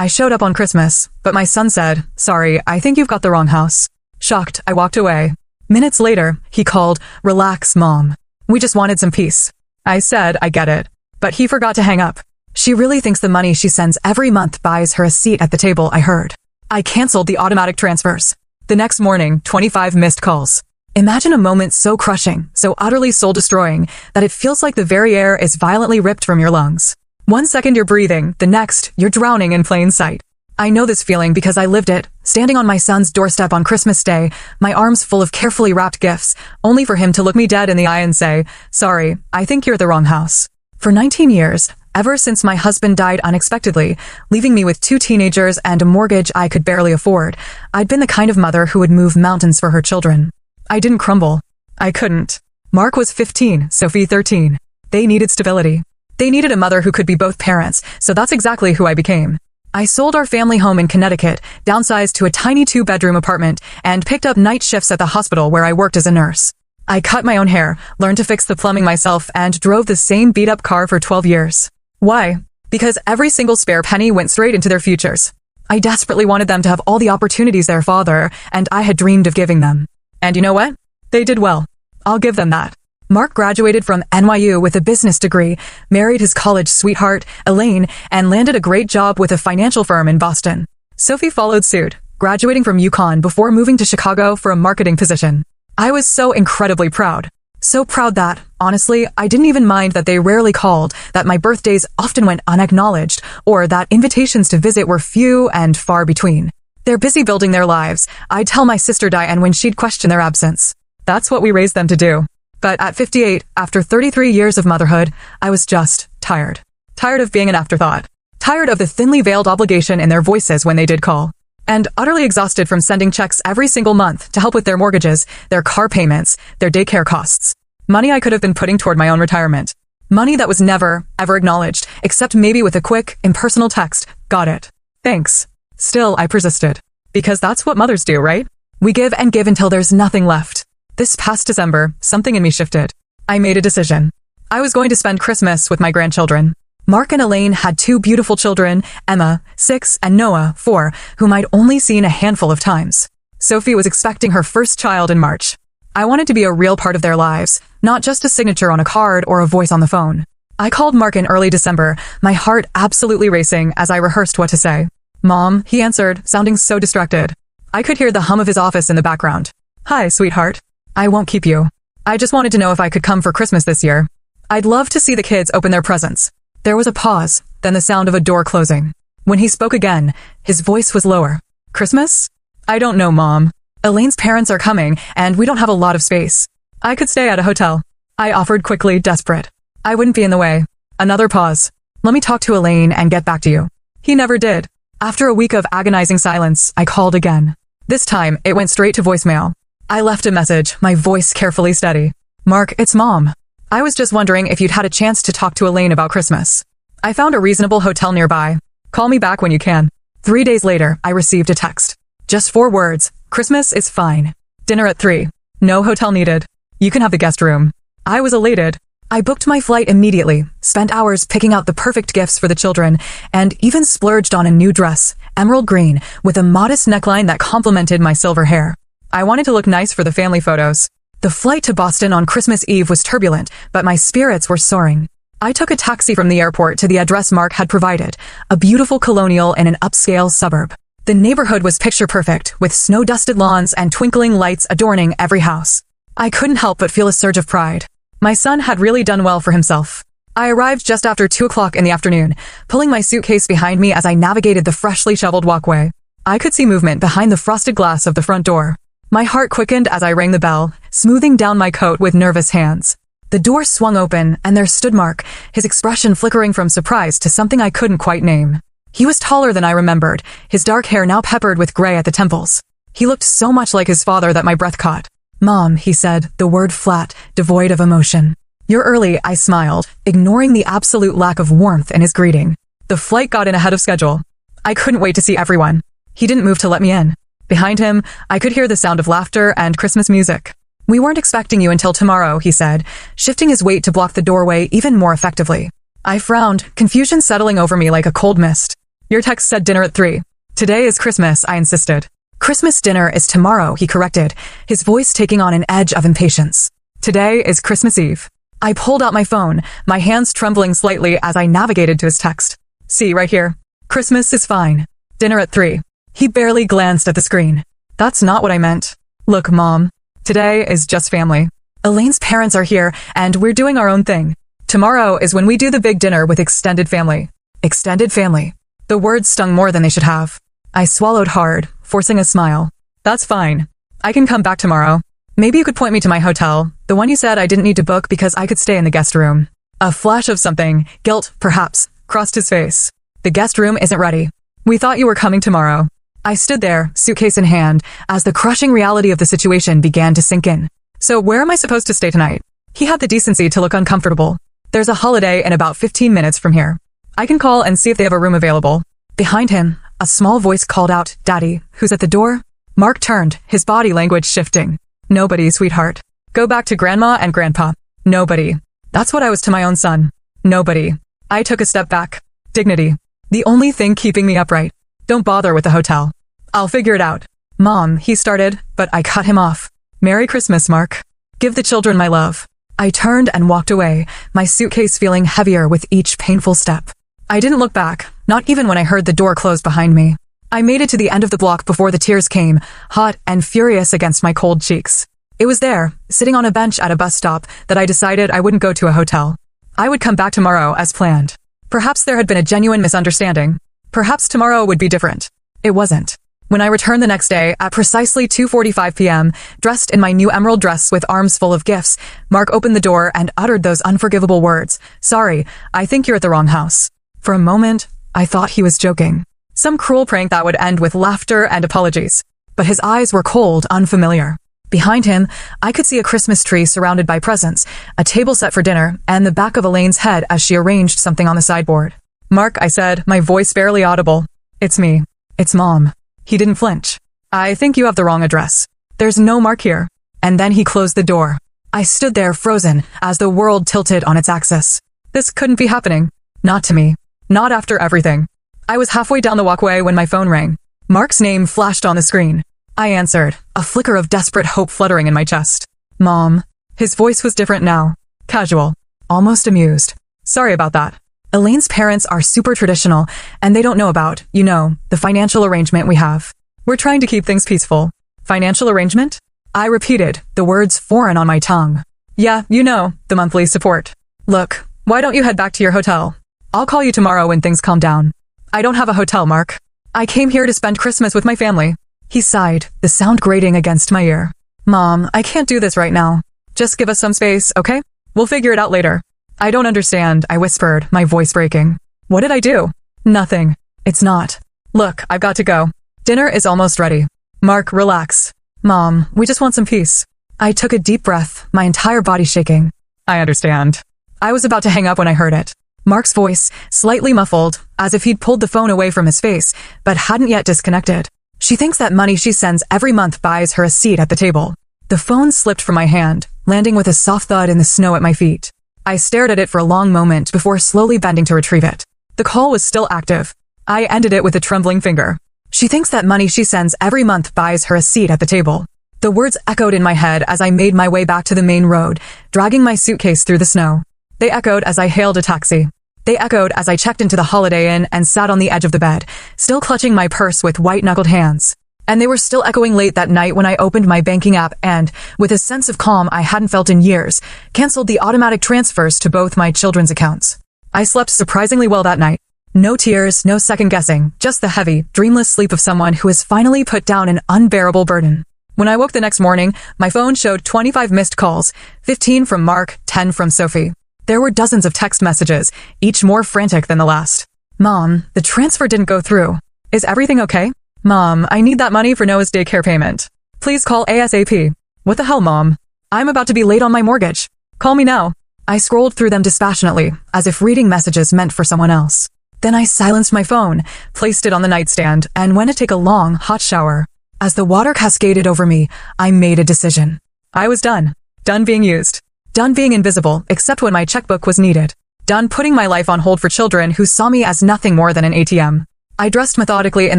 I showed up on Christmas, but my son said, "Sorry, I think you've got the wrong house." Shocked, I walked away. Minutes later, he called, "Relax, Mom. We just wanted some peace." I said, "I get it." But he forgot to hang up. "She really thinks the money she sends every month buys her a seat at the table," I heard. I canceled the automatic transfers. The next morning, 25 missed calls. Imagine a moment so crushing, so utterly soul-destroying, that it feels like the very air is violently ripped from your lungs. One second you're breathing, the next, you're drowning in plain sight. I know this feeling because I lived it, standing on my son's doorstep on Christmas Day, my arms full of carefully wrapped gifts, only for him to look me dead in the eye and say, "Sorry, I think you're the wrong house." For 19 years, ever since my husband died unexpectedly, leaving me with 2 teenagers and a mortgage I could barely afford, I'd been the kind of mother who would move mountains for her children. I didn't crumble. I couldn't. Mark was 15, Sophie 13. They needed stability. They needed a mother who could be both parents, so that's exactly who I became. I sold our family home in Connecticut, downsized to a tiny 2-bedroom apartment, and picked up night shifts at the hospital where I worked as a nurse. I cut my own hair, learned to fix the plumbing myself, and drove the same beat-up car for 12 years. Why? Because every single spare penny went straight into their futures. I desperately wanted them to have all the opportunities their father and I had dreamed of giving them. And you know what? They did well. I'll give them that. Mark graduated from NYU with a business degree, married his college sweetheart, Elaine, and landed a great job with a financial firm in Boston. Sophie followed suit, graduating from UConn before moving to Chicago for a marketing position. I was so incredibly proud. So proud that, honestly, I didn't even mind that they rarely called, that my birthdays often went unacknowledged, or that invitations to visit were few and far between. They're busy building their lives. I'd tell my sister Diane when she'd question their absence. That's what we raised them to do. But at 58, after 33 years of motherhood, I was just tired. Tired of being an afterthought. Tired of the thinly veiled obligation in their voices when they did call. And utterly exhausted from sending checks every single month to help with their mortgages, their car payments, their daycare costs. Money I could have been putting toward my own retirement. Money that was never, ever acknowledged, except maybe with a quick, impersonal text, "Got it. Thanks." Still, I persisted. Because that's what mothers do, right? We give and give until there's nothing left. This past December, something in me shifted. I made a decision. I was going to spend Christmas with my grandchildren. Mark and Elaine had 2 beautiful children, Emma, 6, and Noah, 4, whom I'd only seen a handful of times. Sophie was expecting her first child in March. I wanted to be a real part of their lives, not just a signature on a card or a voice on the phone. I called Mark in early December, my heart absolutely racing as I rehearsed what to say. "Mom," he answered, sounding so distracted. I could hear the hum of his office in the background. "Hi, sweetheart. I won't keep you. I just wanted to know if I could come for Christmas this year. I'd love to see the kids open their presents." There was a pause, then the sound of a door closing. When he spoke again, his voice was lower. "Christmas? I don't know, Mom. Elaine's parents are coming, and we don't have a lot of space. I could stay at a hotel." I offered quickly, desperate. I wouldn't be in the way. Another pause. "Let me talk to Elaine and get back to you." He never did. After a week of agonizing silence, I called again. This time, it went straight to voicemail. I left a message, my voice carefully steady. "Mark, it's Mom. I was just wondering if you'd had a chance to talk to Elaine about Christmas. I found a reasonable hotel nearby. Call me back when you can." 3 days later, I received a text. Just 4 words. "Christmas is fine. Dinner at 3. No hotel needed. You can have the guest room." I was elated. I booked my flight immediately, spent hours picking out the perfect gifts for the children, and even splurged on a new dress, emerald green, with a modest neckline that complemented my silver hair. I wanted to look nice for the family photos. The flight to Boston on Christmas Eve was turbulent, but my spirits were soaring. I took a taxi from the airport to the address Mark had provided, a beautiful colonial in an upscale suburb. The neighborhood was picture-perfect, with snow-dusted lawns and twinkling lights adorning every house. I couldn't help but feel a surge of pride. My son had really done well for himself. I arrived just after 2 o'clock in the afternoon, pulling my suitcase behind me as I navigated the freshly shoveled walkway. I could see movement behind the frosted glass of the front door. My heart quickened as I rang the bell, smoothing down my coat with nervous hands. The door swung open, and there stood Mark, his expression flickering from surprise to something I couldn't quite name. He was taller than I remembered, his dark hair now peppered with gray at the temples. He looked so much like his father that my breath caught. "Mom," he said, the word flat, devoid of emotion. "You're early," I smiled, ignoring the absolute lack of warmth in his greeting. The flight got in ahead of schedule. I couldn't wait to see everyone. He didn't move to let me in. Behind him, I could hear the sound of laughter and Christmas music. "We weren't expecting you until tomorrow," he said, shifting his weight to block the doorway even more effectively. I frowned, confusion settling over me like a cold mist. Your text said dinner at 3. Today is Christmas, I insisted. Christmas dinner is tomorrow, he corrected, his voice taking on an edge of impatience. Today is Christmas Eve. I pulled out my phone, my hands trembling slightly as I navigated to his text. See, right here. Christmas is fine. Dinner at 3. He barely glanced at the screen. That's not what I meant. Look, Mom. Today is just family. Elaine's parents are here, and we're doing our own thing. Tomorrow is when we do the big dinner with extended family. Extended family. The words stung more than they should have. I swallowed hard, forcing a smile. That's fine. I can come back tomorrow. Maybe you could point me to my hotel, the one you said I didn't need to book because I could stay in the guest room. A flash of something, guilt, perhaps, crossed his face. The guest room isn't ready. We thought you were coming tomorrow. I stood there, suitcase in hand, as the crushing reality of the situation began to sink in. So where am I supposed to stay tonight? He had the decency to look uncomfortable. There's a holiday in about 15 minutes from here. I can call and see if they have a room available. Behind him, a small voice called out, Daddy, who's at the door? Mark turned, his body language shifting. Nobody, sweetheart. Go back to Grandma and Grandpa. Nobody. That's what I was to my own son. Nobody. I took a step back. Dignity. The only thing keeping me upright. Don't bother with the hotel. I'll figure it out. Mom, he started, but I cut him off. Merry Christmas, Mark. Give the children my love. I turned and walked away, my suitcase feeling heavier with each painful step. I didn't look back, not even when I heard the door close behind me. I made it to the end of the block before the tears came, hot and furious against my cold cheeks. It was there, sitting on a bench at a bus stop, that I decided I wouldn't go to a hotel. I would come back tomorrow as planned. Perhaps there had been a genuine misunderstanding. Perhaps tomorrow would be different. It wasn't. When I returned the next day, at precisely 2:45 p.m., dressed in my new emerald dress with arms full of gifts, Mark opened the door and uttered those unforgivable words. Sorry, I think you're at the wrong house. For a moment, I thought he was joking. Some cruel prank that would end with laughter and apologies. But his eyes were cold, unfamiliar. Behind him, I could see a Christmas tree surrounded by presents, a table set for dinner, and the back of Elaine's head as she arranged something on the sideboard. Mark, I said, my voice barely audible. It's me. It's Mom. He didn't flinch. I think you have the wrong address. There's no Mark here. And then he closed the door. I stood there frozen as the world tilted on its axis. This couldn't be happening. Not to me. Not after everything. I was halfway down the walkway when my phone rang. Mark's name flashed on the screen. I answered, a flicker of desperate hope fluttering in my chest. Mom. His voice was different now. Casual. Almost amused. Sorry about that. Elaine's parents are super traditional, and they don't know about, the financial arrangement we have. We're trying to keep things peaceful. Financial arrangement? I repeated, the words foreign on my tongue. Yeah, the monthly support. Look, why don't you head back to your hotel? I'll call you tomorrow when things calm down. I don't have a hotel, Mark. I came here to spend Christmas with my family. He sighed, the sound grating against my ear. Mom, I can't do this right now. Just give us some space, okay? We'll figure it out later. I don't understand, I whispered, my voice breaking. What did I do? Nothing. It's not. Look, I've got to go. Dinner is almost ready. Mark, relax. Mom, we just want some peace. I took a deep breath, my entire body shaking. I understand. I was about to hang up when I heard it. Mark's voice, slightly muffled, as if he'd pulled the phone away from his face, but hadn't yet disconnected. She thinks that money she sends every month buys her a seat at the table. The phone slipped from my hand, landing with a soft thud in the snow at my feet. I stared at it for a long moment before slowly bending to retrieve it. The call was still active. I ended it with a trembling finger. She thinks that money she sends every month buys her a seat at the table. The words echoed in my head as I made my way back to the main road, dragging my suitcase through the snow. They echoed as I hailed a taxi. They echoed as I checked into the Holiday Inn and sat on the edge of the bed, still clutching my purse with white-knuckled hands. And they were still echoing late that night when I opened my banking app and, with a sense of calm I hadn't felt in years, canceled the automatic transfers to both my children's accounts. I slept surprisingly well that night. No tears, no second-guessing, just the heavy, dreamless sleep of someone who has finally put down an unbearable burden. When I woke the next morning, my phone showed 25 missed calls, 15 from Mark, 10 from Sophie. There were dozens of text messages, each more frantic than the last. Mom, the transfer didn't go through. Is everything okay? Mom, I need that money for Noah's daycare payment. Please call ASAP. What the hell, Mom? I'm about to be late on my mortgage. Call me now. I scrolled through them dispassionately, as if reading messages meant for someone else. Then I silenced my phone, placed it on the nightstand, and went to take a long, hot shower. As the water cascaded over me, I made a decision. I was done. Done being used. Done being invisible, except when my checkbook was needed. Done putting my life on hold for children who saw me as nothing more than an ATM. I dressed methodically in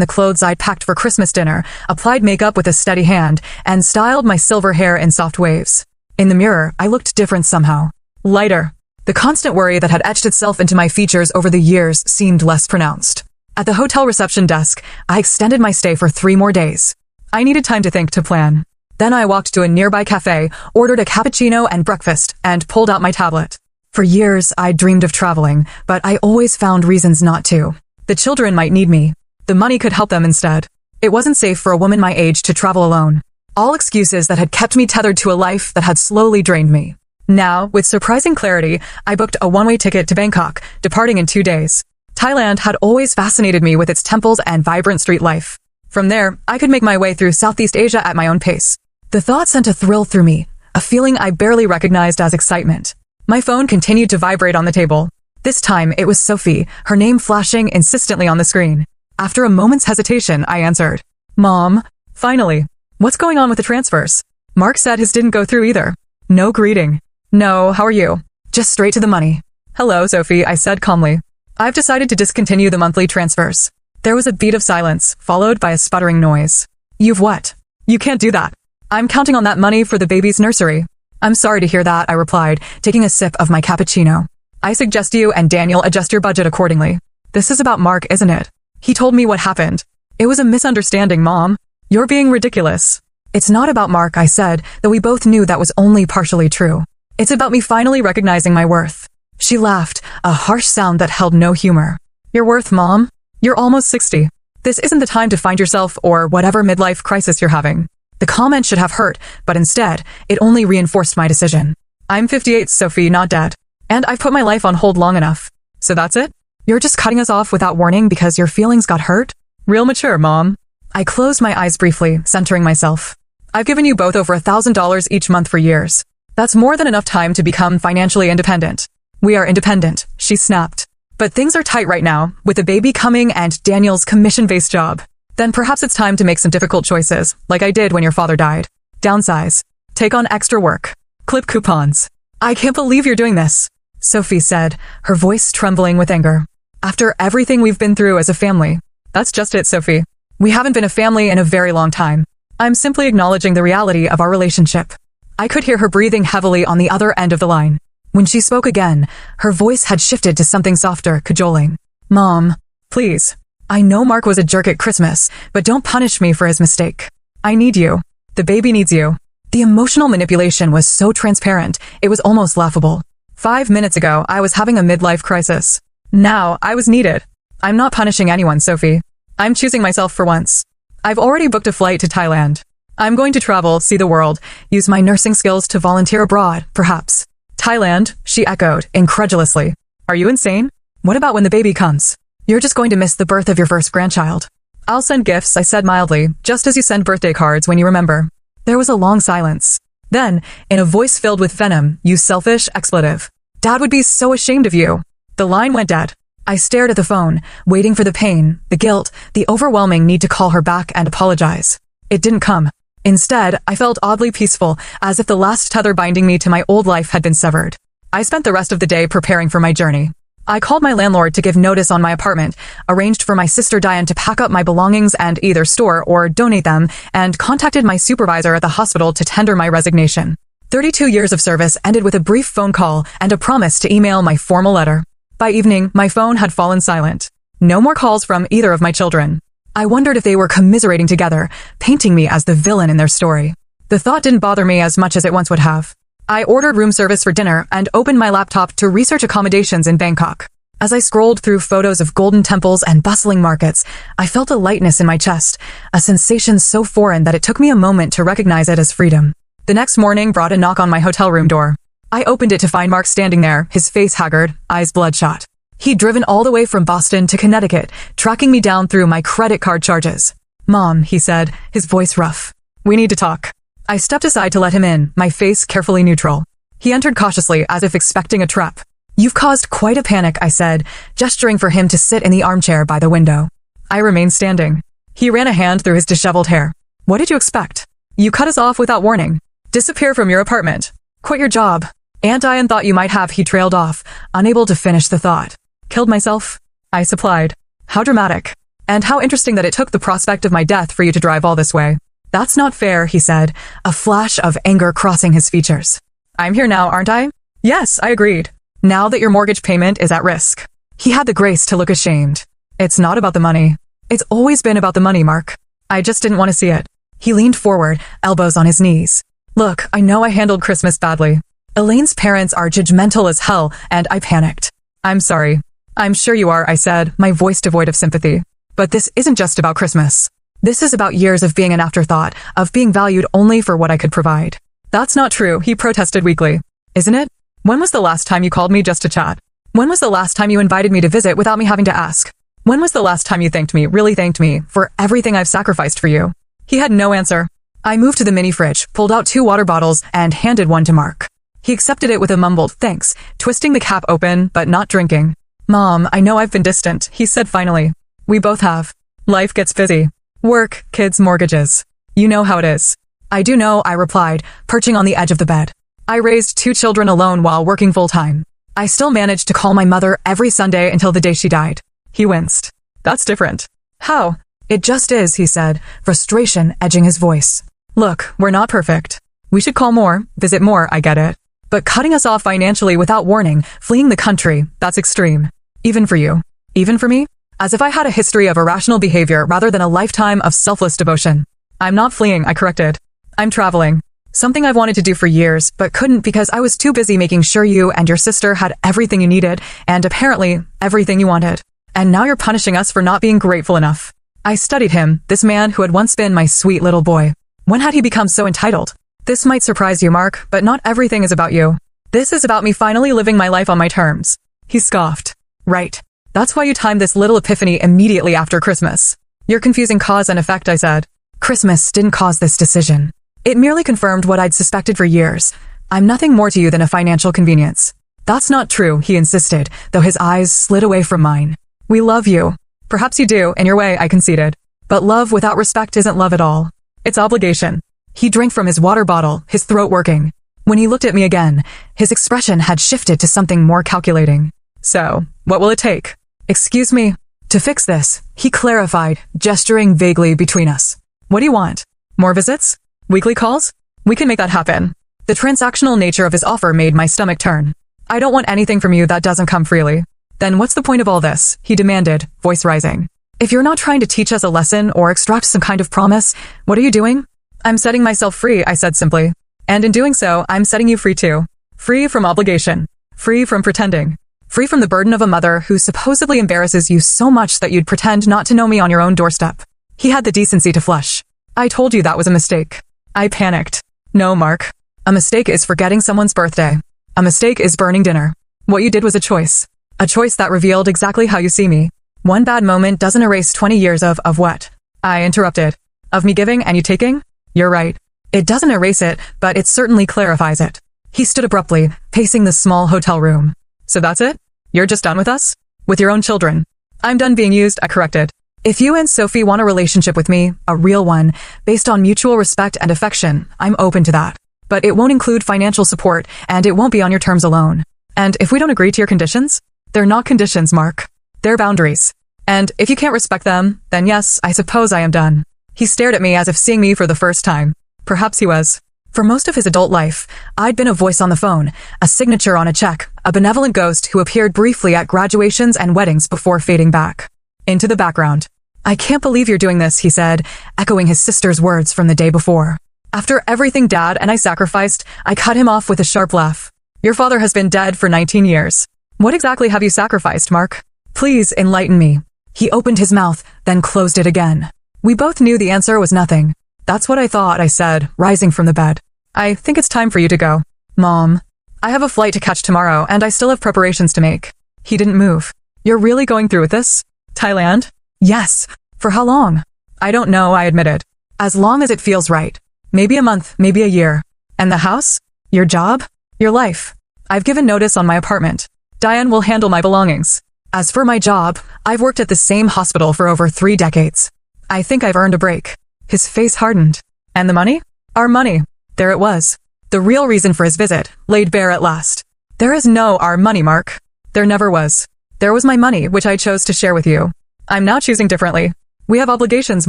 the clothes I'd packed for Christmas dinner, applied makeup with a steady hand, and styled my silver hair in soft waves. In the mirror, I looked different somehow. Lighter. The constant worry that had etched itself into my features over the years seemed less pronounced. At the hotel reception desk, I extended my stay for 3 more days. I needed time to think, to plan. Then I walked to a nearby cafe, ordered a cappuccino and breakfast, and pulled out my tablet. For years, I dreamed of traveling, but I always found reasons not to. The children might need me. The money could help them instead. It wasn't safe for a woman my age to travel alone. All excuses that had kept me tethered to a life that had slowly drained me. Now, with surprising clarity, I booked a one-way ticket to Bangkok, departing in 2 days. Thailand had always fascinated me with its temples and vibrant street life. From there, I could make my way through Southeast Asia at my own pace. The thought sent a thrill through me, a feeling I barely recognized as excitement. My phone continued to vibrate on the table. This time, it was Sophie, her name flashing insistently on the screen. After a moment's hesitation, I answered. Mom, finally. What's going on with the transfers? Mark said his didn't go through either. No greeting. No, how are you? Just straight to the money. Hello, Sophie, I said calmly. I've decided to discontinue the monthly transfers. There was a beat of silence, followed by a sputtering noise. You've what? You can't do that. I'm counting on that money for the baby's nursery. I'm sorry to hear that, I replied, taking a sip of my cappuccino. I suggest you and Daniel adjust your budget accordingly. This is about Mark, isn't it? He told me what happened. It was a misunderstanding, Mom. You're being ridiculous. It's not about Mark, I said, though we both knew that was only partially true. It's about me finally recognizing my worth. She laughed, a harsh sound that held no humor. Your worth, Mom? You're almost 60. This isn't the time to find yourself or whatever midlife crisis you're having. The comment should have hurt, but instead, it only reinforced my decision. I'm 58, Sophie, not dead. And I've put my life on hold long enough. So that's it? You're just cutting us off without warning because your feelings got hurt? Real mature, Mom. I closed my eyes briefly, centering myself. I've given you both over $1,000 each month for years. That's more than enough time to become financially independent. We are independent, she snapped. But things are tight right now, with the baby coming and Daniel's commission-based job. Then perhaps it's time to make some difficult choices, like I did when your father died. Downsize. Take on extra work. Clip coupons. I can't believe you're doing this, Sophie said, her voice trembling with anger. After everything we've been through as a family. That's just it, Sophie. We haven't been a family in a very long time. I'm simply acknowledging the reality of our relationship. I could hear her breathing heavily on the other end of the line. When she spoke again, her voice had shifted to something softer, cajoling. Mom, please. I know Mark was a jerk at Christmas, but don't punish me for his mistake. I need you. The baby needs you. The emotional manipulation was so transparent, it was almost laughable. 5 minutes ago, I was having a midlife crisis. Now, I was needed. I'm not punishing anyone, Sophie. I'm choosing myself for once. I've already booked a flight to Thailand. I'm going to travel, see the world, use my nursing skills to volunteer abroad, perhaps. Thailand, she echoed, incredulously. Are you insane? What about when the baby comes? You're just going to miss the birth of your first grandchild. I'll send gifts, I said mildly, just as you send birthday cards when you remember. There was a long silence. Then, in a voice filled with venom, you selfish expletive. Dad would be so ashamed of you. The line went dead. I stared at the phone, waiting for the pain, the guilt, the overwhelming need to call her back and apologize. It didn't come. Instead, I felt oddly peaceful, as if the last tether binding me to my old life had been severed. I spent the rest of the day preparing for my journey. I called my landlord to give notice on my apartment, arranged for my sister Diane to pack up my belongings and either store or donate them, and contacted my supervisor at the hospital to tender my resignation. 32 years of service ended with a brief phone call and a promise to email my formal letter. By evening, my phone had fallen silent. No more calls from either of my children. I wondered if they were commiserating together, painting me as the villain in their story. The thought didn't bother me as much as it once would have. I ordered room service for dinner and opened my laptop to research accommodations in Bangkok. As I scrolled through photos of golden temples and bustling markets, I felt a lightness in my chest, a sensation so foreign that it took me a moment to recognize it as freedom. The next morning brought a knock on my hotel room door. I opened it to find Mark standing there, his face haggard, eyes bloodshot. He'd driven all the way from Boston to Connecticut, tracking me down through my credit card charges. Mom, he said, his voice rough. We need to talk. I stepped aside to let him in, my face carefully neutral. He entered cautiously, as if expecting a trap. You've caused quite a panic, I said, gesturing for him to sit in the armchair by the window. I remained standing. He ran a hand through his disheveled hair. What did you expect? You cut us off without warning. Disappear from your apartment. Quit your job. Aunt Diane thought you might have, he trailed off, unable to finish the thought. Killed myself? I supplied. How dramatic. And how interesting that it took the prospect of my death for you to drive all this way. That's not fair, he said, a flash of anger crossing his features. I'm here now, aren't I? Yes, I agreed. Now that your mortgage payment is at risk. He had the grace to look ashamed. It's not about the money. It's always been about the money, Mark. I just didn't want to see it. He leaned forward, elbows on his knees. Look, I know I handled Christmas badly. Elaine's parents are judgmental as hell, and I panicked. I'm sorry. I'm sure you are, I said, my voice devoid of sympathy. But this isn't just about Christmas. This is about years of being an afterthought, of being valued only for what I could provide. That's not true, he protested weakly. Isn't it? When was the last time you called me just to chat? When was the last time you invited me to visit without me having to ask? When was the last time you thanked me, really thanked me, for everything I've sacrificed for you? He had no answer. I moved to the mini fridge, pulled out 2 water bottles, and handed one to Mark. He accepted it with a mumbled thanks, twisting the cap open, but not drinking. Mom, I know I've been distant, he said finally. We both have. Life gets busy. Work, kids, mortgages. You know how it is. I do know, I replied, perching on the edge of the bed. I raised 2 children alone while working full-time. I still managed to call my mother every Sunday until the day she died. He winced. That's different. How? It just is, he said, frustration edging his voice. Look, we're not perfect. We should call more, visit more, I get it. But cutting us off financially without warning, fleeing the country, that's extreme. Even for you. Even for me? As if I had a history of irrational behavior rather than a lifetime of selfless devotion. I'm not fleeing, I corrected. I'm traveling. Something I've wanted to do for years, but couldn't because I was too busy making sure you and your sister had everything you needed, and apparently, everything you wanted. And now you're punishing us for not being grateful enough. I studied him, this man who had once been my sweet little boy. When had he become so entitled? This might surprise you, Mark, but not everything is about you. This is about me finally living my life on my terms. He scoffed. Right. That's why you timed this little epiphany immediately after Christmas. You're confusing cause and effect, I said. Christmas didn't cause this decision. It merely confirmed what I'd suspected for years. I'm nothing more to you than a financial convenience. That's not true, he insisted, though his eyes slid away from mine. We love you. Perhaps you do, in your way, I conceded. But love without respect isn't love at all. It's obligation. He drank from his water bottle, his throat working. When he looked at me again, his expression had shifted to something more calculating. So, what will it take? Excuse me. To fix this, he clarified, gesturing vaguely between us. What do you want? More visits? Weekly calls? We can make that happen. The transactional nature of his offer made my stomach turn. I don't want anything from you that doesn't come freely. Then what's the point of all this? He demanded, voice rising. If you're not trying to teach us a lesson or extract some kind of promise, what are you doing? I'm setting myself free, I said simply. And in doing so, I'm setting you free too. Free from obligation. Free from pretending. Free from the burden of a mother who supposedly embarrasses you so much that you'd pretend not to know me on your own doorstep. He had the decency to flush. I told you that was a mistake. I panicked. No, Mark. A mistake is forgetting someone's birthday. A mistake is burning dinner. What you did was a choice. A choice that revealed exactly how you see me. One bad moment doesn't erase 20 years of what? I interrupted. Of me giving and you taking? You're right. It doesn't erase it, but it certainly clarifies it. He stood abruptly, pacing the small hotel room. So that's it? You're just done with us? With your own children? I'm done being used, I corrected. If you and Sophie want a relationship with me, a real one, based on mutual respect and affection, I'm open to that. But it won't include financial support, and it won't be on your terms alone. And if we don't agree to your conditions, they're not conditions, Mark. They're boundaries. And if you can't respect them, then yes, I suppose I am done. He stared at me as if seeing me for the first time. Perhaps he was. For most of his adult life, I'd been a voice on the phone, a signature on a check, a benevolent ghost who appeared briefly at graduations and weddings before fading back into the background. I can't believe you're doing this, he said, echoing his sister's words from the day before. After everything Dad and I sacrificed, I cut him off with a sharp laugh. Your father has been dead for 19 years. What exactly have you sacrificed, Mark? Please enlighten me. He opened his mouth, then closed it again. We both knew the answer was nothing. That's what I thought, I said, rising from the bed. I think it's time for you to go. Mom. I have a flight to catch tomorrow, and I still have preparations to make. He didn't move. You're really going through with this? Thailand? Yes. For how long? I don't know, I admitted. As long as it feels right. Maybe a month, maybe a year. And the house? Your job? Your life. I've given notice on my apartment. Diane will handle my belongings. As for my job, I've worked at the same hospital for over 3 decades. I think I've earned a break. His face hardened. And the money? Our money. There it was. The real reason for his visit, laid bare at last. There is no our money, Mark. There never was. There was my money, which I chose to share with you. I'm now choosing differently. We have obligations,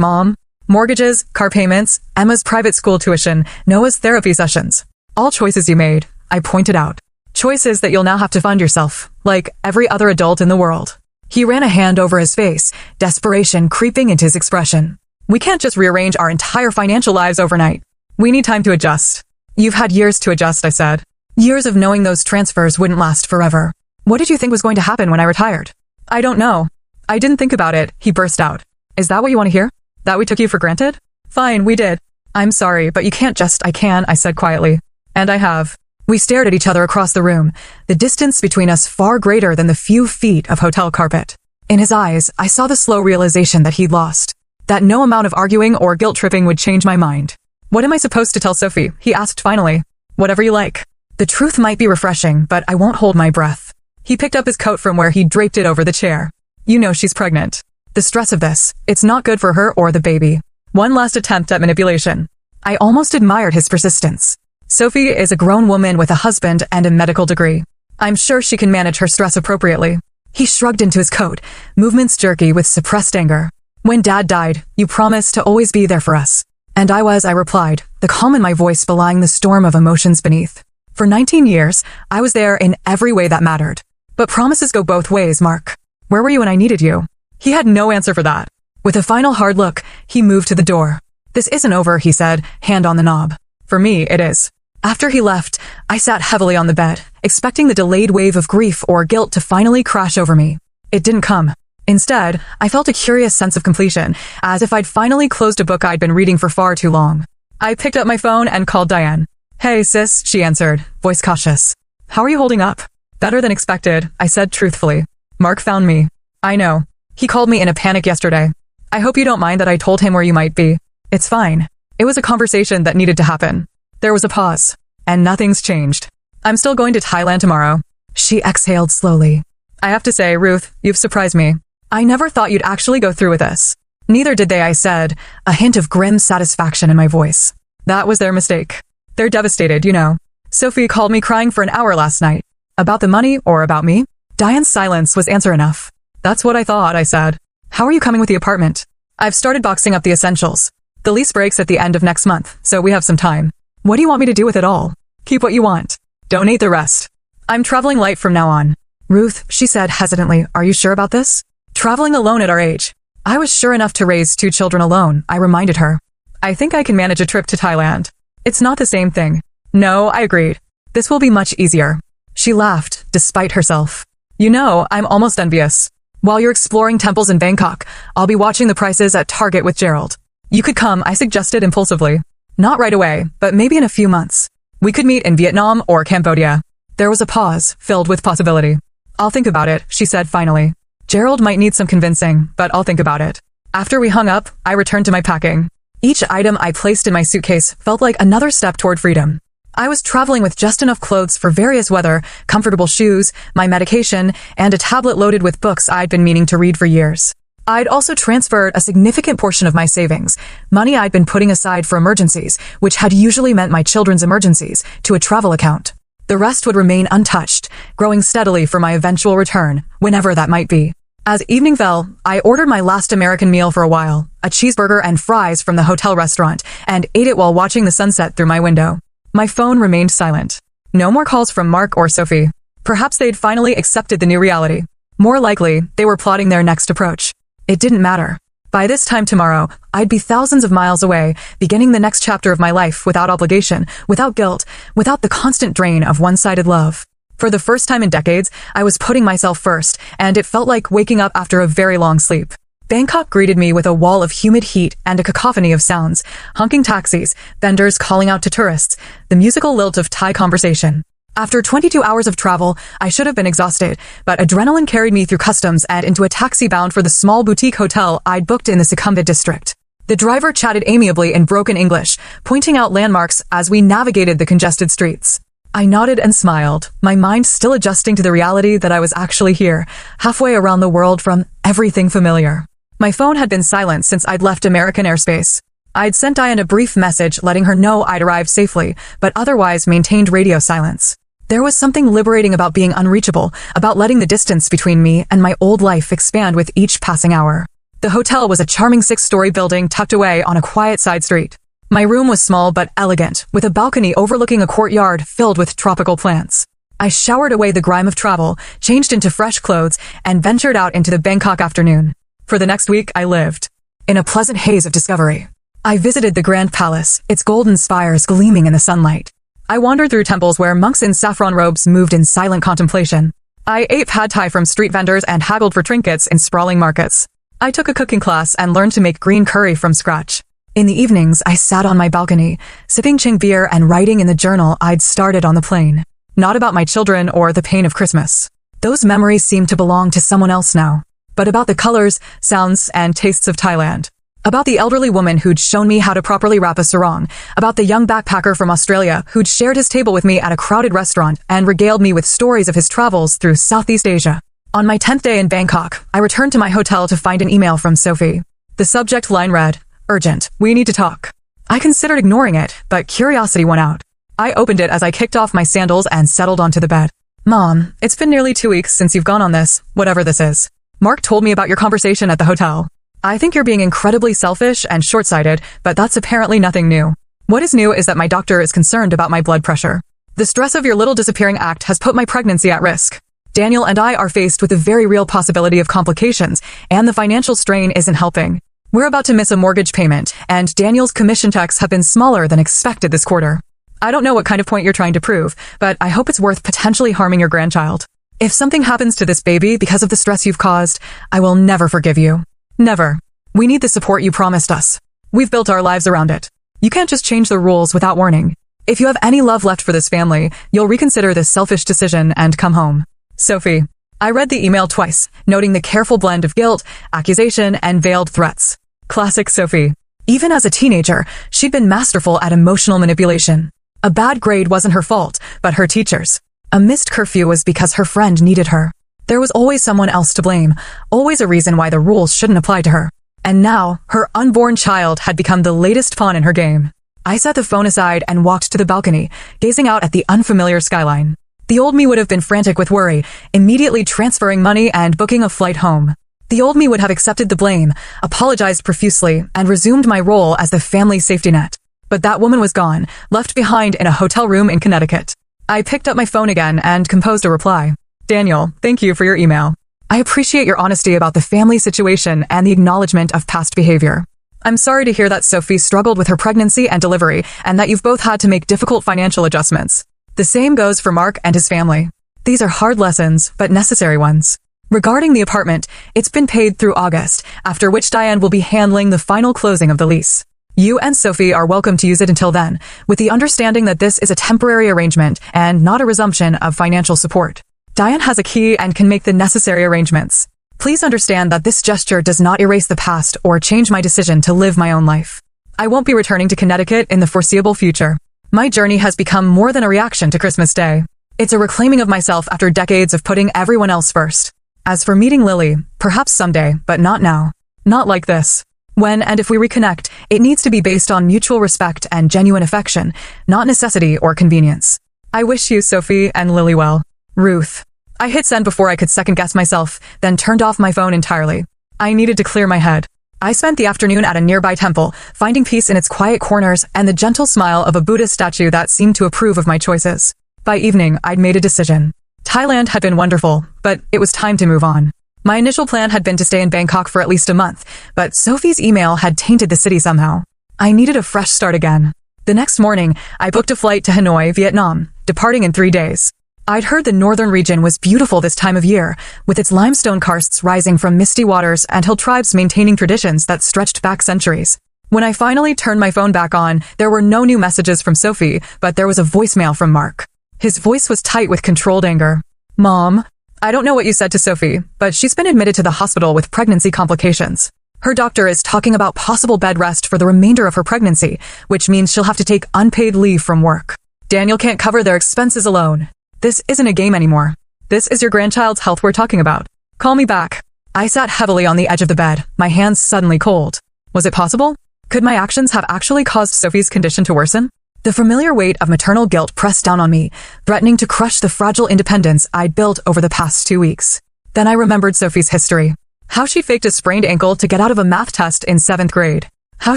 Mom. Mortgages, car payments, Emma's private school tuition, Noah's therapy sessions. All choices you made, I pointed out. Choices that you'll now have to fund yourself, like every other adult in the world. He ran a hand over his face, desperation creeping into his expression. We can't just rearrange our entire financial lives overnight. We need time to adjust. You've had years to adjust, I said. Years of knowing those transfers wouldn't last forever. What did you think was going to happen when I retired? I don't know. I didn't think about it, he burst out. Is that what you want to hear? That we took you for granted? Fine, we did. I'm sorry, but you can't just, I can, I said quietly. And I have. We stared at each other across the room, the distance between us far greater than the few feet of hotel carpet. In his eyes, I saw the slow realization that he'd lost. That no amount of arguing or guilt-tripping would change my mind. What am I supposed to tell Sophie? He asked finally. Whatever you like. The truth might be refreshing, but I won't hold my breath. He picked up his coat from where he'd draped it over the chair. You know she's pregnant. The stress of this, it's not good for her or the baby. One last attempt at manipulation. I almost admired his persistence. Sophie is a grown woman with a husband and a medical degree. I'm sure she can manage her stress appropriately. He shrugged into his coat, movements jerky with suppressed anger. When Dad died, you promised to always be there for us. And I was, I replied, the calm in my voice belying the storm of emotions beneath. For 19 years, I was there in every way that mattered. But promises go both ways, Mark. Where were you when I needed you? He had no answer for that. With a final hard look, he moved to the door. This isn't over, he said, hand on the knob. For me, it is. After he left, I sat heavily on the bed, expecting the delayed wave of grief or guilt to finally crash over me. It didn't come. Instead, I felt a curious sense of completion, as if I'd finally closed a book I'd been reading for far too long. I picked up my phone and called Diane. Hey, sis, she answered, voice cautious. How are you holding up? Better than expected, I said truthfully. Mark found me. I know. He called me in a panic yesterday. I hope you don't mind that I told him where you might be. It's fine. It was a conversation that needed to happen. There was a pause, and nothing's changed. I'm still going to Thailand tomorrow. She exhaled slowly. I have to say, Ruth, you've surprised me. I never thought you'd actually go through with this. Neither did they, I said, a hint of grim satisfaction in my voice. That was their mistake. They're devastated, you know. Sophie called me crying for an hour last night. About the money or about me? Diane's silence was answer enough. That's what I thought, I said. How are you coming with the apartment? I've started boxing up the essentials. The lease breaks at the end of next month, so we have some time. What do you want me to do with it all? Keep what you want. Donate the rest. I'm traveling light from now on. Ruth, she said hesitantly, are you sure about this? Traveling alone at our age. I was sure enough to raise 2 children alone, I reminded her. I think I can manage a trip to Thailand. It's not the same thing. No, I agreed. This will be much easier. She laughed, despite herself. You know, I'm almost envious. While you're exploring temples in Bangkok, I'll be watching the prices at Target with Gerald. You could come, I suggested impulsively. Not right away, but maybe in a few months. We could meet in Vietnam or Cambodia. There was a pause, filled with possibility. I'll think about it, she said finally. Gerald might need some convincing, but I'll think about it. After we hung up, I returned to my packing. Each item I placed in my suitcase felt like another step toward freedom. I was traveling with just enough clothes for various weather, comfortable shoes, my medication, and a tablet loaded with books I'd been meaning to read for years. I'd also transferred a significant portion of my savings, money I'd been putting aside for emergencies, which had usually meant my children's emergencies, to a travel account. The rest would remain untouched, growing steadily for my eventual return, whenever that might be. As evening fell, I ordered my last American meal for a while, a cheeseburger and fries from the hotel restaurant, and ate it while watching the sunset through my window. My phone remained silent. No more calls from Mark or Sophie. Perhaps they'd finally accepted the new reality. More likely, they were plotting their next approach. It didn't matter. By this time tomorrow, I'd be thousands of miles away, beginning the next chapter of my life without obligation, without guilt, without the constant drain of one-sided love. For the first time in decades, I was putting myself first, and it felt like waking up after a very long sleep. Bangkok greeted me with a wall of humid heat and a cacophony of sounds, honking taxis, vendors calling out to tourists, the musical lilt of Thai conversation. After 22 hours of travel, I should have been exhausted, but adrenaline carried me through customs and into a taxi bound for the small boutique hotel I'd booked in the Sukhumvit district. The driver chatted amiably in broken English, pointing out landmarks as we navigated the congested streets. I nodded and smiled, my mind still adjusting to the reality that I was actually here, halfway around the world from everything familiar. My phone had been silent since I'd left American airspace. I'd sent Diane a brief message letting her know I'd arrived safely, but otherwise maintained radio silence. There was something liberating about being unreachable, about letting the distance between me and my old life expand with each passing hour. The hotel was a charming 6-story building tucked away on a quiet side street. My room was small but elegant, with a balcony overlooking a courtyard filled with tropical plants. I showered away the grime of travel, changed into fresh clothes, and ventured out into the Bangkok afternoon. For the next week, I lived in a pleasant haze of discovery. I visited the Grand Palace, its golden spires gleaming in the sunlight. I wandered through temples where monks in saffron robes moved in silent contemplation. I ate pad thai from street vendors and haggled for trinkets in sprawling markets. I took a cooking class and learned to make green curry from scratch. In the evenings, I sat on my balcony, sipping Ching beer and writing in the journal I'd started on the plane. Not about my children or the pain of Christmas. Those memories seem to belong to someone else now. But about the colors, sounds, and tastes of Thailand. About the elderly woman who'd shown me how to properly wrap a sarong. About the young backpacker from Australia who'd shared his table with me at a crowded restaurant and regaled me with stories of his travels through Southeast Asia. On my 10th day in Bangkok, I returned to my hotel to find an email from Sophie. The subject line read, "Urgent, we need to talk." I considered ignoring it, but curiosity won out. I opened it as I kicked off my sandals and settled onto the bed. "Mom, it's been nearly 2 weeks since you've gone on this, whatever this is. Mark told me about your conversation at the hotel. I think you're being incredibly selfish and short-sighted, but that's apparently nothing new. What is new is that my doctor is concerned about my blood pressure. The stress of your little disappearing act has put my pregnancy at risk. Daniel and I are faced with the very real possibility of complications, and the financial strain isn't helping. We're about to miss a mortgage payment, and Daniel's commission checks have been smaller than expected this quarter. I don't know what kind of point you're trying to prove, but I hope it's worth potentially harming your grandchild. If something happens to this baby because of the stress you've caused, I will never forgive you. Never. We need the support you promised us. We've built our lives around it. You can't just change the rules without warning. If you have any love left for this family, you'll reconsider this selfish decision and come home. Sophie." I read the email twice, noting the careful blend of guilt, accusation, and veiled threats. Classic Sophie. Even as a teenager, she'd been masterful at emotional manipulation. A bad grade wasn't her fault, but her teacher's. A missed curfew was because her friend needed her. There was always someone else to blame, always a reason why the rules shouldn't apply to her. And now, her unborn child had become the latest pawn in her game. I set the phone aside and walked to the balcony, gazing out at the unfamiliar skyline. The old me would have been frantic with worry, immediately transferring money and booking a flight home. The old me would have accepted the blame, apologized profusely, and resumed my role as the family safety net. But that woman was gone, left behind in a hotel room in Connecticut. I picked up my phone again and composed a reply. "Daniel, thank you for your email. I appreciate your honesty about the family situation and the acknowledgement of past behavior. I'm sorry to hear that Sophie struggled with her pregnancy and delivery, and that you've both had to make difficult financial adjustments. The same goes for Mark and his family. These are hard lessons, but necessary ones. Regarding the apartment, it's been paid through August, after which Diane will be handling the final closing of the lease. You and Sophie are welcome to use it until then, with the understanding that this is a temporary arrangement and not a resumption of financial support. Diane has a key and can make the necessary arrangements. Please understand that this gesture does not erase the past or change my decision to live my own life. I won't be returning to Connecticut in the foreseeable future. My journey has become more than a reaction to Christmas Day. It's a reclaiming of myself after decades of putting everyone else first. As for meeting Lily, perhaps someday, but not now. Not like this. When and if we reconnect, it needs to be based on mutual respect and genuine affection, not necessity or convenience. I wish you, Sophie, and Lily well. Ruth." I hit send before I could second-guess myself, then turned off my phone entirely. I needed to clear my head. I spent the afternoon at a nearby temple, finding peace in its quiet corners and the gentle smile of a Buddhist statue that seemed to approve of my choices. By evening, I'd made a decision. Thailand had been wonderful, but it was time to move on. My initial plan had been to stay in Bangkok for at least a month, but Sophie's email had tainted the city somehow. I needed a fresh start again. The next morning, I booked a flight to Hanoi, Vietnam, departing in 3 days. I'd heard the northern region was beautiful this time of year, with its limestone karsts rising from misty waters and hill tribes maintaining traditions that stretched back centuries. When I finally turned my phone back on, there were no new messages from Sophie, but there was a voicemail from Mark. His voice was tight with controlled anger. "Mom, I don't know what you said to Sophie, but she's been admitted to the hospital with pregnancy complications. Her doctor is talking about possible bed rest for the remainder of her pregnancy, which means she'll have to take unpaid leave from work. Daniel can't cover their expenses alone. This isn't a game anymore. This is your grandchild's health we're talking about. Call me back." I sat heavily on the edge of the bed, my hands suddenly cold. Was it possible? Could my actions have actually caused Sophie's condition to worsen? The familiar weight of maternal guilt pressed down on me, threatening to crush the fragile independence I'd built over the past 2 weeks. Then I remembered Sophie's history. How she'd faked a sprained ankle to get out of a math test in 7th grade. How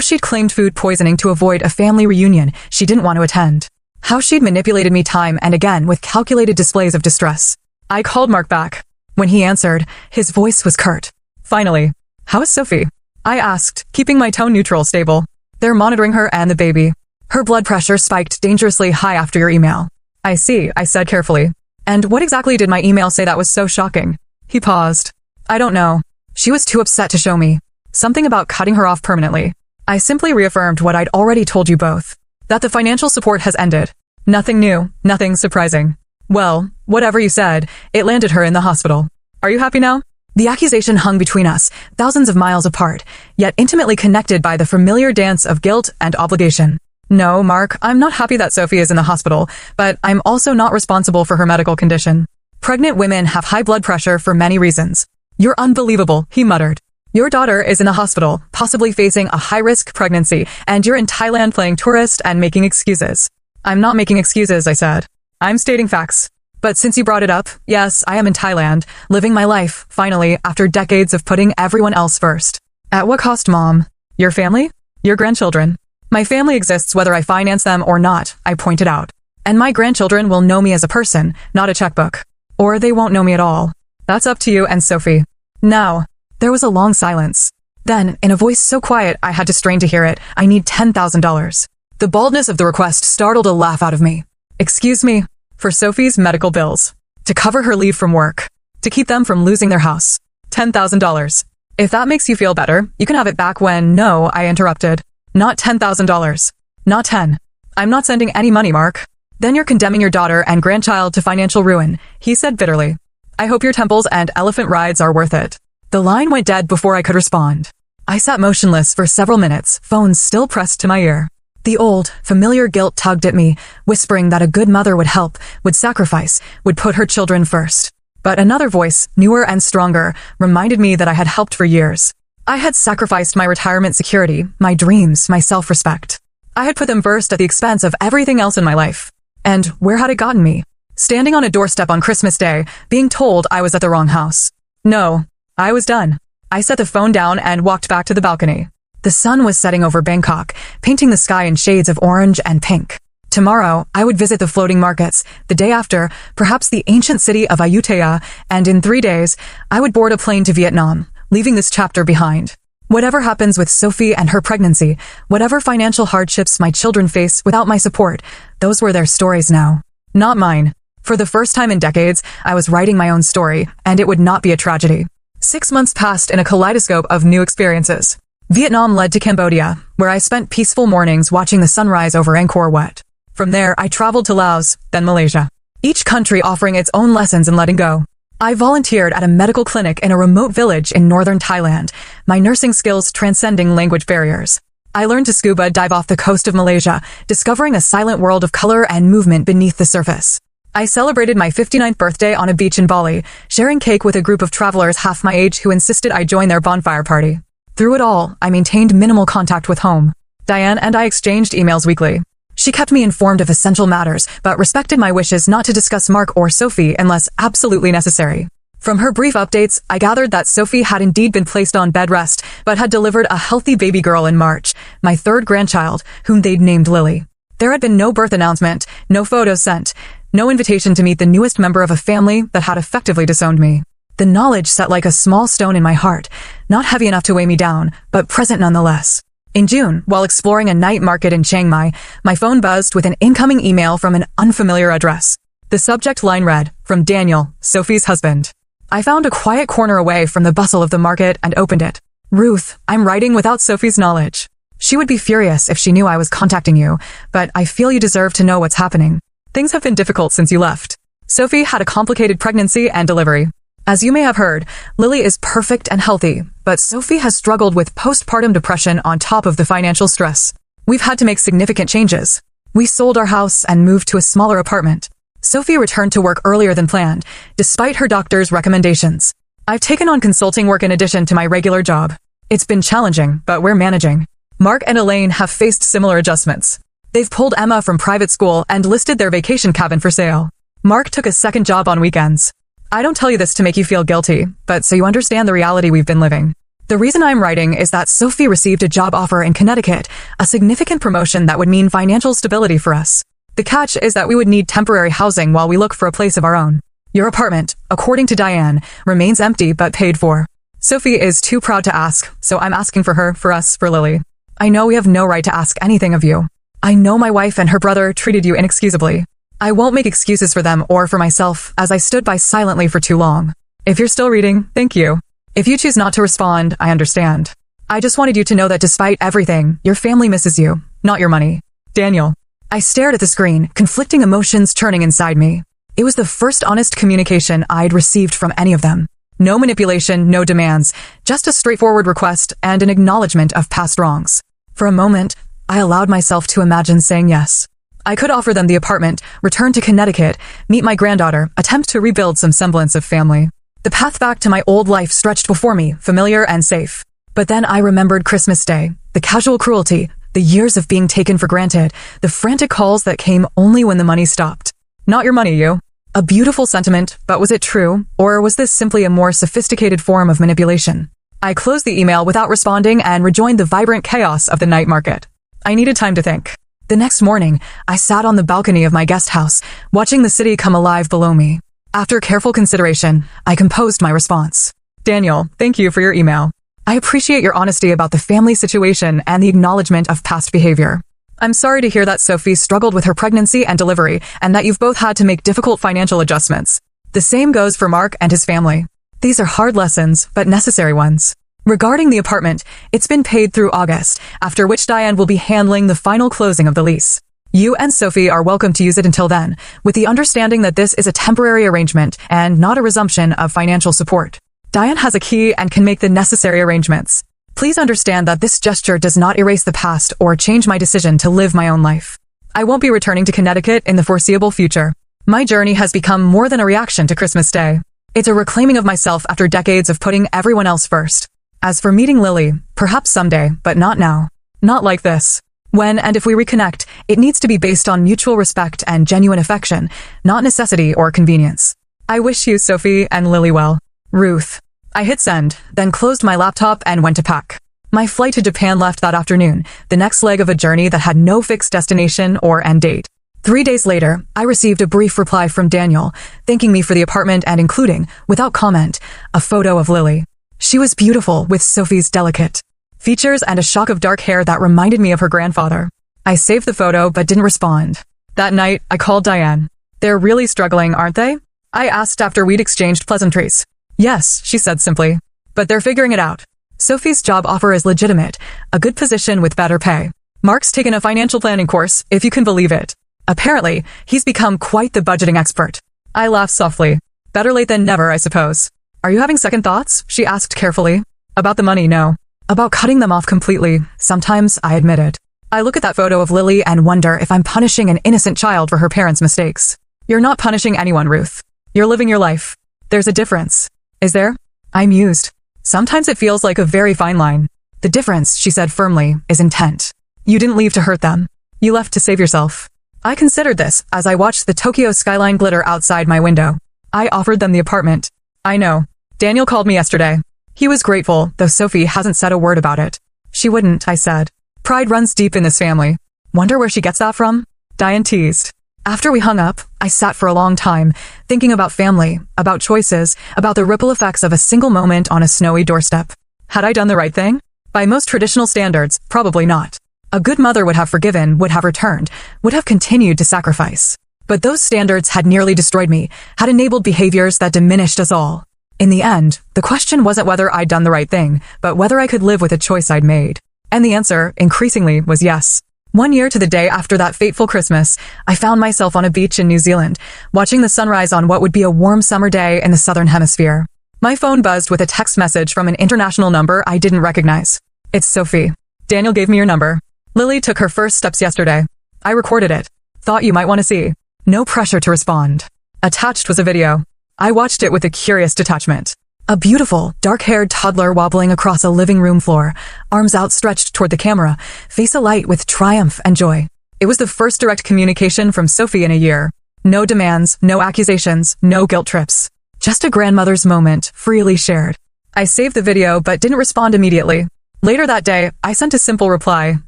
she'd claimed food poisoning to avoid a family reunion she didn't want to attend. How she'd manipulated me time and again with calculated displays of distress. I called Mark back. When he answered, his voice was curt. Finally, "How is Sophie?" I asked, keeping my tone neutral stable. "They're monitoring her and the baby. Her blood pressure spiked dangerously high after your email." "I see," I said carefully. "And what exactly did my email say that was so shocking?" He paused. "I don't know. She was too upset to show me. Something about cutting her off permanently." I simply reaffirmed what I'd already told you both. That the financial support has ended. Nothing new, nothing surprising. Well, whatever you said, it landed her in the hospital. Are you happy now? The accusation hung between us, thousands of miles apart, yet intimately connected by the familiar dance of guilt and obligation. No, Mark, I'm not happy that Sophie is in the hospital, but I'm also not responsible for her medical condition. Pregnant women have high blood pressure for many reasons. You're unbelievable, he muttered. Your daughter is in the hospital, possibly facing a high-risk pregnancy, and you're in Thailand playing tourist and making excuses. I'm not making excuses, I said. I'm stating facts. But since you brought it up, yes, I am in Thailand, living my life, finally, after decades of putting everyone else first. At what cost, Mom? Your family? Your grandchildren? My family exists whether I finance them or not, I pointed out. And my grandchildren will know me as a person, not a checkbook. Or they won't know me at all. That's up to you and Sophie. Now. There was a long silence. Then, in a voice so quiet I had to strain to hear it, I need $10,000. The baldness of the request startled a laugh out of me. Excuse me, for Sophie's medical bills. To cover her leave from work. To keep them from losing their house. $10,000. If that makes you feel better, you can have it back when, no, I interrupted. Not $10,000. Not 10. I'm not sending any money, Mark. Then you're condemning your daughter and grandchild to financial ruin, he said bitterly. I hope your temples and elephant rides are worth it. The line went dead before I could respond. I sat motionless for several minutes, phone still pressed to my ear. The old, familiar guilt tugged at me, whispering that a good mother would help, would sacrifice, would put her children first. But another voice, newer and stronger, reminded me that I had helped for years. I had sacrificed my retirement security, my dreams, my self-respect. I had put them first at the expense of everything else in my life. And where had it gotten me? Standing on a doorstep on Christmas Day, being told I was at the wrong house. No. I was done. I set the phone down and walked back to the balcony. The sun was setting over Bangkok, painting the sky in shades of orange and pink. Tomorrow, I would visit the floating markets. The day after, perhaps the ancient city of Ayutthaya, and in 3 days, I would board a plane to Vietnam, leaving this chapter behind. Whatever happens with Sophie and her pregnancy, whatever financial hardships my children face without my support, those were their stories now. Not mine. For the first time in decades, I was writing my own story, and it would not be a tragedy. 6 months passed in a kaleidoscope of new experiences. Vietnam led to Cambodia, where I spent peaceful mornings watching the sunrise over Angkor Wat. From there, I traveled to Laos, then Malaysia. Each country offering its own lessons in letting go. I volunteered at a medical clinic in a remote village in northern Thailand, my nursing skills transcending language barriers. I learned to scuba dive off the coast of Malaysia, discovering a silent world of color and movement beneath the surface. I celebrated my 59th birthday on a beach in Bali, sharing cake with a group of travelers half my age who insisted I join their bonfire party. Through it all, I maintained minimal contact with home. Diane and I exchanged emails weekly. She kept me informed of essential matters, but respected my wishes not to discuss Mark or Sophie unless absolutely necessary. From her brief updates, I gathered that Sophie had indeed been placed on bed rest, but had delivered a healthy baby girl in March, my 3rd grandchild, whom they'd named Lily. There had been no birth announcement, no photos sent, no invitation to meet the newest member of a family that had effectively disowned me. The knowledge sat like a small stone in my heart, not heavy enough to weigh me down, but present nonetheless. In June, while exploring a night market in Chiang Mai, my phone buzzed with an incoming email from an unfamiliar address. The subject line read, "From Daniel, Sophie's husband." I found a quiet corner away from the bustle of the market and opened it. "Ruth, I'm writing without Sophie's knowledge. She would be furious if she knew I was contacting you, but I feel you deserve to know what's happening. Things have been difficult since you left. Sophie had a complicated pregnancy and delivery. As you may have heard, Lily is perfect and healthy, but Sophie has struggled with postpartum depression on top of the financial stress. We've had to make significant changes. We sold our house and moved to a smaller apartment. Sophie returned to work earlier than planned, despite her doctor's recommendations. I've taken on consulting work in addition to my regular job. It's been challenging, but we're managing. Mark and Elaine have faced similar adjustments. They've pulled Emma from private school and listed their vacation cabin for sale. Mark took a second job on weekends. I don't tell you this to make you feel guilty, but so you understand the reality we've been living. The reason I'm writing is that Sophie received a job offer in Connecticut, a significant promotion that would mean financial stability for us. The catch is that we would need temporary housing while we look for a place of our own. Your apartment, according to Diane, remains empty but paid for. Sophie is too proud to ask, so I'm asking for her, for us, for Lily. I know we have no right to ask anything of you. I know my wife and her brother treated you inexcusably. I won't make excuses for them or for myself, as I stood by silently for too long. If you're still reading, thank you. If you choose not to respond, I understand. I just wanted you to know that despite everything, your family misses you, not your money. Daniel. I stared at the screen, conflicting emotions churning inside me. It was the first honest communication I'd received from any of them. No manipulation, no demands, just a straightforward request and an acknowledgement of past wrongs. For a moment, I allowed myself to imagine saying yes. I could offer them the apartment, return to Connecticut, meet my granddaughter, attempt to rebuild some semblance of family. The path back to my old life stretched before me, familiar and safe. But then I remembered Christmas Day, the casual cruelty, the years of being taken for granted, the frantic calls that came only when the money stopped. Not your money, you. A beautiful sentiment, but was it true, or was this simply a more sophisticated form of manipulation? I closed the email without responding and rejoined the vibrant chaos of the night market. I needed time to think. The next morning, I sat on the balcony of my guest house, watching the city come alive below me. After careful consideration, I composed my response. Daniel, thank you for your email. I appreciate your honesty about the family situation and the acknowledgement of past behavior. I'm sorry to hear that Sophie struggled with her pregnancy and delivery, and that you've both had to make difficult financial adjustments. The same goes for Mark and his family. These are hard lessons, but necessary ones. Regarding the apartment, it's been paid through August, after which Diane will be handling the final closing of the lease. You and Sophie are welcome to use it until then, with the understanding that this is a temporary arrangement and not a resumption of financial support. Diane has a key and can make the necessary arrangements. Please understand that this gesture does not erase the past or change my decision to live my own life. I won't be returning to Connecticut in the foreseeable future. My journey has become more than a reaction to Christmas Day. It's a reclaiming of myself after decades of putting everyone else first. As for meeting Lily, perhaps someday, but not now. Not like this. When and if we reconnect, it needs to be based on mutual respect and genuine affection, not necessity or convenience. I wish you, Sophie, and Lily well. Ruth. I hit send, then closed my laptop and went to pack. My flight to Japan left that afternoon, the next leg of a journey that had no fixed destination or end date. 3 days later, I received a brief reply from Daniel, thanking me for the apartment and including, without comment, a photo of Lily. She was beautiful with Sophie's delicate features and a shock of dark hair that reminded me of her grandfather. I saved the photo but didn't respond. That night, I called Diane. They're really struggling, aren't they? I asked after we'd exchanged pleasantries. Yes, she said simply. But they're figuring it out. Sophie's job offer is legitimate, a good position with better pay. Mark's taken a financial planning course, if you can believe it. Apparently, he's become quite the budgeting expert. I laughed softly. Better late than never, I suppose. Are you having second thoughts? She asked carefully. About the money, no. About cutting them off completely, sometimes I admit it. I look at that photo of Lily and wonder if I'm punishing an innocent child for her parents' mistakes. You're not punishing anyone, Ruth. You're living your life. There's a difference. Is there? I mused. Sometimes it feels like a very fine line. The difference, she said firmly, is intent. You didn't leave to hurt them. You left to save yourself. I considered this as I watched the Tokyo skyline glitter outside my window. I offered them the apartment. I know. Daniel called me yesterday. He was grateful, though Sophie hasn't said a word about it. She wouldn't, I said. Pride runs deep in this family. Wonder where she gets that from? Diane teased. After we hung up, I sat for a long time, thinking about family, about choices, about the ripple effects of a single moment on a snowy doorstep. Had I done the right thing? By most traditional standards, probably not. A good mother would have forgiven, would have returned, would have continued to sacrifice. But those standards had nearly destroyed me, had enabled behaviors that diminished us all. In the end, the question wasn't whether I'd done the right thing, but whether I could live with a choice I'd made. And the answer, increasingly, was yes. 1 year to the day after that fateful Christmas, I found myself on a beach in New Zealand, watching the sunrise on what would be a warm summer day in the southern hemisphere. My phone buzzed with a text message from an international number I didn't recognize. It's Sophie. Daniel gave me your number. Lily took her first steps yesterday. I recorded it. Thought you might want to see. No pressure to respond. Attached was a video. I watched it with a curious detachment. A beautiful, dark-haired toddler wobbling across a living room floor, arms outstretched toward the camera, face alight with triumph and joy. It was the first direct communication from Sophie in a year. No demands, no accusations, no guilt trips. Just a grandmother's moment, freely shared. I saved the video but didn't respond immediately. Later that day, I sent a simple reply.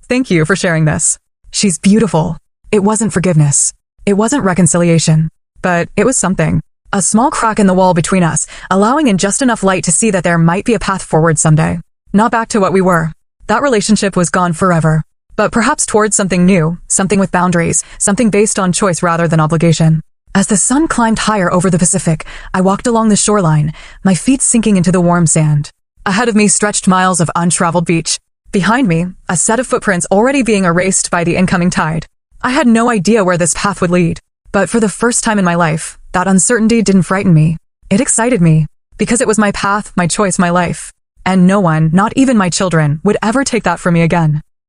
Thank you for sharing this. She's beautiful. It wasn't forgiveness. It wasn't reconciliation. But it was something. A small crack in the wall between us, allowing in just enough light to see that there might be a path forward someday. Not back to what we were. That relationship was gone forever. But perhaps towards something new, something with boundaries, something based on choice rather than obligation. As the sun climbed higher over the Pacific, I walked along the shoreline, my feet sinking into the warm sand. Ahead of me stretched miles of untraveled beach. Behind me, a set of footprints already being erased by the incoming tide. I had no idea where this path would lead. But for the first time in my life, that uncertainty didn't frighten me. It excited me. Because it was my path, my choice, my life. And no one, not even my children, would ever take that from me again.